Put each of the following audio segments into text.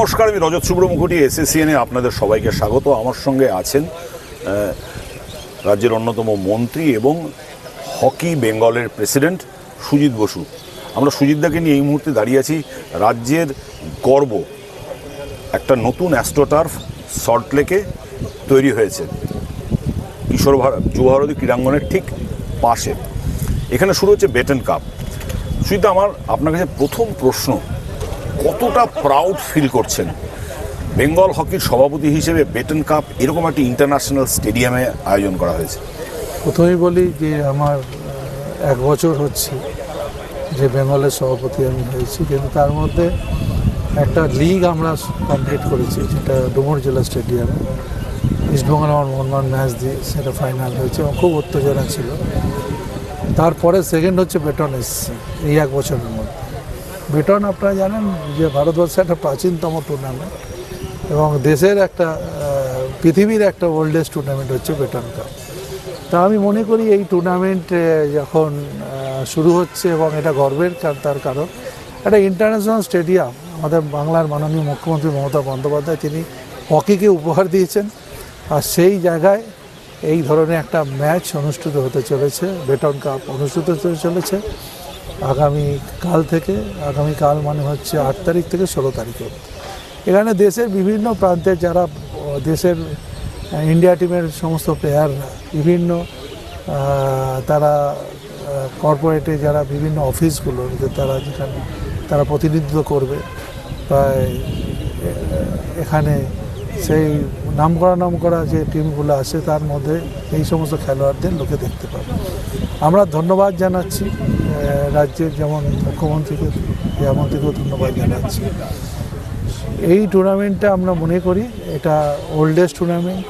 নমস্কার, আমি রজত শুভ্র মুখোটি, এসএসসিএনে আপনাদের সবাইকে স্বাগত। আমার সঙ্গে আছেন রাজ্যের অন্যতম মন্ত্রী এবং হকি বেঙ্গলের প্রেসিডেন্ট সুজিত বসু। আমরা সুজিতদাকে নিয়ে এই মুহূর্তে দাঁড়িয়ে আছি। রাজ্যের গর্ব একটা নতুন অ্যাস্ট্রোটার্ফ সল্টলেকে তৈরি হয়েছে কিশোর যুবভারতী ক্রীড়াঙ্গনের ঠিক পাশে। এখানে শুরু হচ্ছে বেটন কাপ। সুজিতদা, আমার আপনার কাছে প্রথম প্রশ্ন, কতটা প্রাউড ফিল করছেন বেঙ্গল হকির সভাপতি হিসেবে বেটন কাপ এরকম একটি ইন্টারন্যাশনাল স্টেডিয়ামে আয়োজন করা হয়েছে? প্রথমেই বলি যে আমার 1 বছর হচ্ছে যে বেঙ্গলের সভাপতি আমি হয়েছি, কিন্তু তার মধ্যে একটা লিগ আমরা কমপ্লিট করেছি, যেটা ডুমুর জেলা স্টেডিয়ামে ইস্টবেঙ্গল আমার মোহনবাগান ম্যাচ দিয়ে সেটা ফাইনাল হয়েছে এবং খুব উত্তেজনা ছিল। তারপরে সেকেন্ড হচ্ছে বেটন এসছে এই 1 বছরের মধ্যে। বেটন আপনারা জানেন যে ভারতবর্ষের একটা প্রাচীনতম টুর্নামেন্ট এবং দেশের একটা পৃথিবীর একটা ওল্ডেস্ট টুর্নামেন্ট হচ্ছে বেটন কাপ। তা আমি মনে করি এই টুর্নামেন্ট যখন শুরু হচ্ছে এবং এটা গর্বের, তার কারণ একটা ইন্টারন্যাশনাল স্টেডিয়াম আমাদের বাংলার মাননীয় মুখ্যমন্ত্রী মমতা বন্দ্যোপাধ্যায় তিনি হকিকে উপহার দিয়েছেন, আর সেই জায়গায় এই ধরনের একটা ম্যাচ অনুষ্ঠিত হতে চলেছে, বেটন কাপ অনুষ্ঠিত হতে চলেছে আগামীকাল মানে হচ্ছে 8 তারিখ থেকে 16 তারিখে। এখানে দেশের বিভিন্ন প্রান্তের যারা দেশের ইন্ডিয়া টিমের সমস্ত প্লেয়াররা বিভিন্ন তারা কর্পোরেটে যারা বিভিন্ন অফিসগুলো তারা যেখানে তারা প্রতিনিধিত্ব করবে, প্রায় এখানে সেই নামকরা যে টিমগুলো আছে তার মধ্যে এই সমস্ত খেলোয়াড়দের লোকে দেখতে পাবে। আমরা ধন্যবাদ জানাচ্ছি রাজ্যের যেমন মুখ্যমন্ত্রীকে, ক্রীড়ামন্ত্রীকেও ধন্যবাদ জানাচ্ছি। এই টুর্নামেন্টটা আমরা মনে করি এটা ওল্ডেস্ট টুর্নামেন্ট,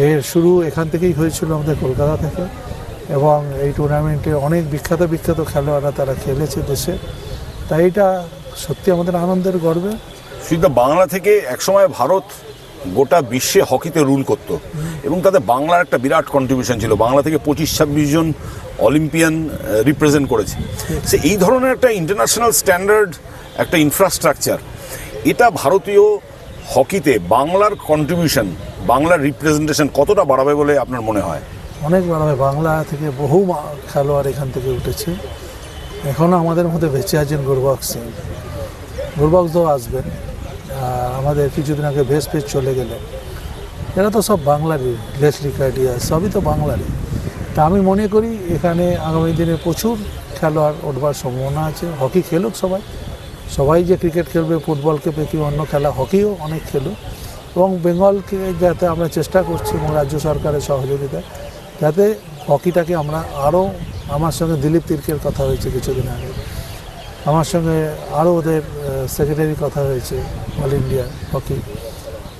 এর শুরু এখান থেকেই হয়েছিল আমাদের কলকাতা থেকে, এবং এই টুর্নামেন্টে অনেক বিখ্যাত খেলোয়াড়রা তারা খেলেছে দেশে। তাই এটা সত্যি আমাদের আনন্দের গর্বে। সুজিতদা, বাংলা থেকে একসময় ভারত গোটা বিশ্বে হকিতে রুল করত এবং তাতে বাংলার একটা বিরাট কন্ট্রিবিউশন ছিল। বাংলা থেকে 25-26 জন অলিম্পিয়ান রিপ্রেজেন্ট করেছে। সে এই ধরনের একটা ইন্টারন্যাশনাল স্ট্যান্ডার্ড একটা ইনফ্রাস্ট্রাকচার, এটা ভারতীয় হকিতে বাংলার কন্ট্রিবিউশন, বাংলার রিপ্রেজেন্টেশন কতটা বাড়াবে বলে আপনার মনে হয়? অনেক বাড়াবে। বাংলা থেকে বহু খেলোয়াড় এখান থেকে উঠেছে। এখনও আমাদের মধ্যে বেঁচে আছেন গুরবক্স সিং, গুরবক্সও আসবেন। আমাদের কিছুদিন আগে বেশ চলে গেলেন, এরা তো সব বাংলারই, লেসলি কার্ডিয়া সবই তো বাংলারই। তা আমি মনে করি এখানে আগামী দিনে প্রচুর খেলোয়াড় উঠবার সম্ভাবনা আছে। হকি খেলুক সবাই যে ক্রিকেট খেলবে, ফুটবল খেলবে কি অন্য খেলা, হকিও অনেক খেলুক, এবং বেঙ্গলকে যাতে আমরা চেষ্টা করছি এবং রাজ্য সরকারের সহযোগিতায় যাতে হকিটাকে আমরা আরও, আমার সঙ্গে দিলীপ তির্কের কথা হয়েছে কিছুদিন আগে, আমার সঙ্গে আরও ওদের সেক্রেটারির কথা হয়েছে অল ইন্ডিয়া হকি,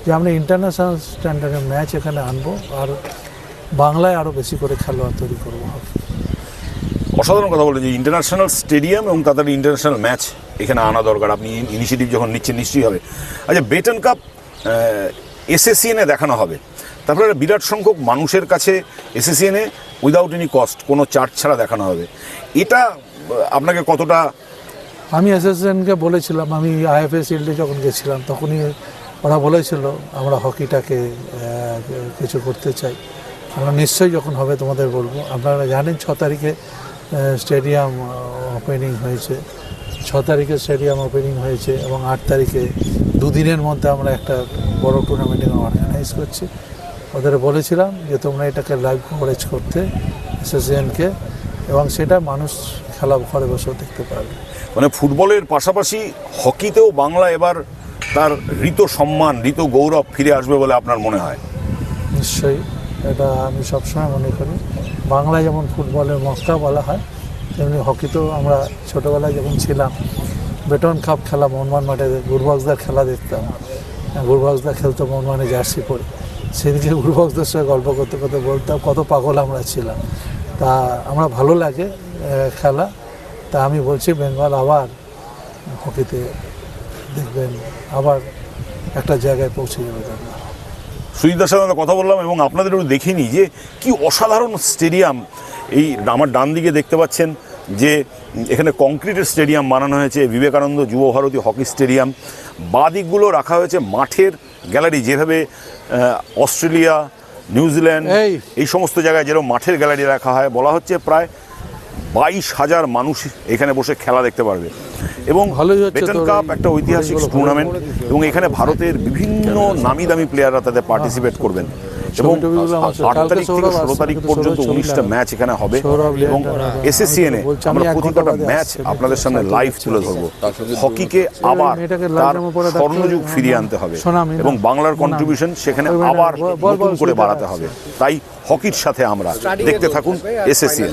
যে আমরা ইন্টারন্যাশনাল স্ট্যান্ডার্ডের ম্যাচ এখানে আনবো আর বাংলায় আরও বেশি করে খেলোয়াড় তৈরি করবো। অসাধারণ কথা বলে যে ইন্টারন্যাশনাল স্টেডিয়াম এবং তাদের ইন্টারন্যাশনাল ম্যাচ এখানে আনা দরকার। আপনি ইনিশিয়েটিভ যখন নিচ্ছেন নিশ্চয়ই হবে। আচ্ছা, বেটন কাপ এসএসসিএনে দেখানো হবে, তারপরে বিরাট সংখ্যক মানুষের কাছে এসএসসিএনে উইদাউট এনি কস্ট, কোনো চার্জ ছাড়া দেখানো হবে, এটা আপনাকে কতটা? আমি এসএসসিএনকে বলেছিলাম, আমি আইএফএ শিল্ডে যখন গেছিলাম তখনই ওরা বলেছিল আমরা হকিটাকে কিছু করতে চাই। আমরা নিশ্চয়ই যখন হবে তোমাদের বলবো। আপনারা জানেন 6 তারিখে স্টেডিয়াম ওপেনিং হয়েছে, 6 তারিখে স্টেডিয়াম ওপেনিং হয়েছে এবং 8 তারিখে 2 দিনের মধ্যে আমরা একটা বড় টুর্নামেন্টিং অর্গানাইজ করছি। ওদের বলেছিলাম যে তোমরা এটাকে লাইভ কভারেজ করতে এসএসসিএনকে, এবং সেটা মানুষ খেলা ঘরে বসেও দেখতে পারবে। মানে ফুটবলের পাশাপাশি হকিতেও বাংলা এবার তার ঋত সম্মান, ঋত গৌরব ফিরে আসবে বলে আপনার মনে হয়? নিশ্চয়ই, এটা আমি সবসময় মনে করি। বাংলায় যেমন ফুটবলের মক্কা বলা হয়, তেমনি হকিতেও আমরা ছোটোবেলায় যখন ছিলাম বেটন কাপ খেলা মোহনবাগান মাঠে গুরবক্সদার খেলা দেখতাম, গুরবক্সদা খেলতো মোহনবাগানে জার্সি পরে, সেদিকে গুরবক্সদের সঙ্গে গল্প করতে করতে বলতাম কত পাগল আমরা ছিলাম। তা আমরা ভালো লাগে খেলা। তা আমি বলছি বেঙ্গল আবার হকিতে দেখবেন আবার একটা জায়গায় পৌঁছে যাবে। সুজিতদার সাথে আমরা কথা বললাম এবং আপনাদের একটু দেখিনি যে কি অসাধারণ স্টেডিয়াম। এই আমার ডান দিকে দেখতে পাচ্ছেন যে এখানে কংক্রিটের স্টেডিয়াম বানানো হয়েছে, বিবেকানন্দ যুবভারতী হকি স্টেডিয়াম, বাঁ দিকগুলো রাখা হয়েছে মাঠের গ্যালারি, যেভাবে অস্ট্রেলিয়া, নিউজিল্যান্ড এই সমস্ত জায়গায় যেরকম মাঠের গ্যালারি রাখা হয়, বলা হচ্ছে প্রায় 22,000 মানুষ এখানে বসে খেলা দেখতে পারবে। এবং বেটন কাপ একটা ঐতিহাসিক টুর্নামেন্ট, এবং এখানে ভারতের বিভিন্ন নামি দামি প্লেয়াররা তাদের পার্টিসিপেট করবেন। এবং 8 তারিখ থেকে 16 তারিখ পর্যন্ত 19টা ম্যাচ এখানে হবে, এবং এসএসসিএনে আমরা প্রতিটা ম্যাচ আপনাদের সামনে লাইভ তুলে ধরবো। হকিকে আবার তার স্বর্ণযুগ ফিরিয়ে আনতে হবে, এবং বাংলার কন্ট্রিবিউশন সেখানে আবার নতুন করে বাড়াতে হবে। তাই হকির সাথে আমরা, দেখতে থাকুন এসএসসিএন।